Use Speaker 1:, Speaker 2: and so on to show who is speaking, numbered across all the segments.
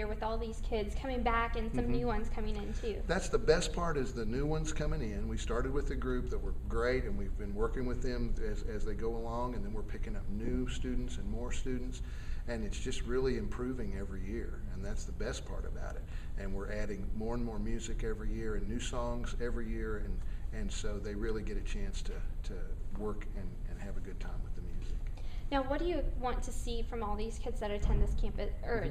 Speaker 1: year with all these kids coming back and some new ones coming in too.
Speaker 2: That's the best part, is the new ones coming in. We started with a group that were great, and we've been working with them as they go along, and then we're picking up new students and more students, and it's just really improving every year, and that's the best part about it. And we're adding more and more music every year and new songs every year, and so they really get a chance to work and have a good time with the music.
Speaker 1: Now, what do you want to see from all these kids that attend this camp,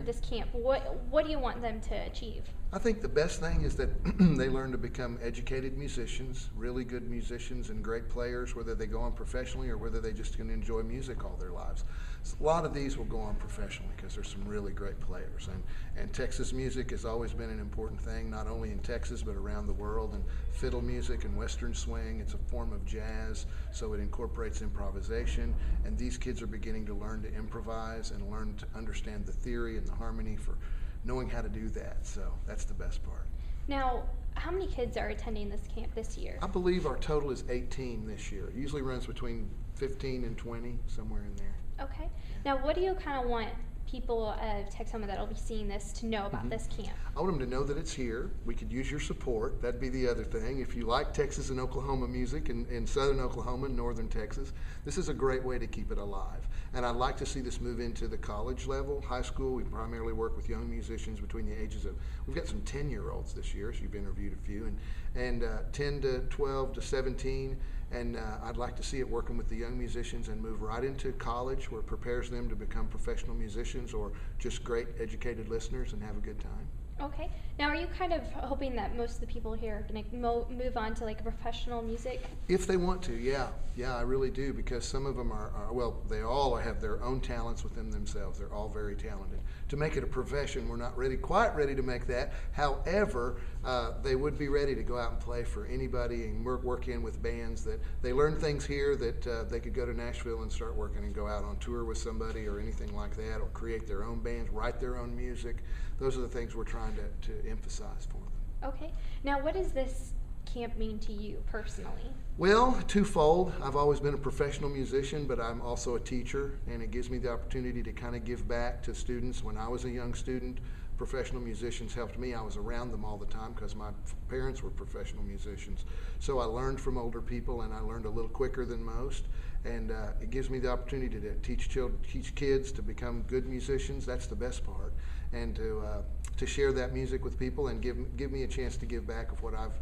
Speaker 1: this camp? What do you want them to achieve?
Speaker 2: I think the best thing is that they learn to become educated musicians, really good musicians and great players, whether they go on professionally or whether they just can enjoy music all their lives. So a lot of these will go on professionally because there's some really great players. And Texas music has always been an important thing, not only in Texas but around the world. And fiddle music and western swing, it's a form of jazz, so it incorporates improvisation. And these kids are beginning to learn to improvise and learn to understand the theory and the harmony for knowing how to do that. So that's the best part.
Speaker 1: Now, how many kids are attending this camp this year?
Speaker 2: I believe our total is 18 this year. It usually runs between 15 and 20, somewhere in there.
Speaker 1: Okay. Now, what do you kind of want people of Texoma that will be seeing this to know about this camp?
Speaker 2: I want them to know that it's here. We could use your support. That'd be the other thing. If you like Texas and Oklahoma music in southern Oklahoma and northern Texas, this is a great way to keep it alive. And I'd like to see this move into the college level. High school, we primarily work with young musicians between the ages of, we've got some 10-year-olds this year, so you've interviewed a few, and 10 to 12 to 17. And I'd like to see it working with the young musicians and move right into college, where it prepares them to become professional musicians or just great educated listeners and have a good time.
Speaker 1: Okay. Now, are you kind of hoping that most of the people here are going to move on to like a professional music?
Speaker 2: If they want to, yeah. Yeah, I really do, because some of them are, well, they all have their own talents within themselves. They're all very talented. To make it a profession, we're not quite ready to make that. However, they would be ready to go out and play for anybody and work in with bands that they learn things here that they could go to Nashville and start working and go out on tour with somebody or anything like that, or create their own bands, write their own music. Those are the things we're trying to emphasize for them.
Speaker 1: Okay. Now, what does this camp mean to you personally?
Speaker 2: Well, twofold. I've always been a professional musician, but I'm also a teacher, and it gives me the opportunity to kind of give back to students. When I was a young student, professional musicians helped me. I was around them all the time because my parents were professional musicians. So I learned from older people, and I learned a little quicker than most. And it gives me the opportunity to teach kids to become good musicians. That's the best part. And to share that music with people and give me a chance to give back of what I've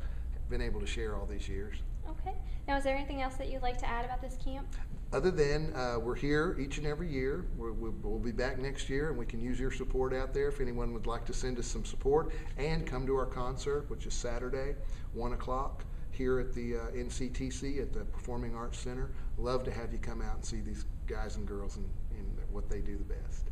Speaker 2: been able to share all these years.
Speaker 1: Okay. Now, is there anything else that you'd like to add about this camp?
Speaker 2: Other than we're here each and every year. We'll be back next year, and we can use your support out there if anyone would like to send us some support, and come to our concert, which is Saturday, 1 o'clock, here at the NCTC at the Performing Arts Center. Love to have you come out and see these guys and girls and what they do the best.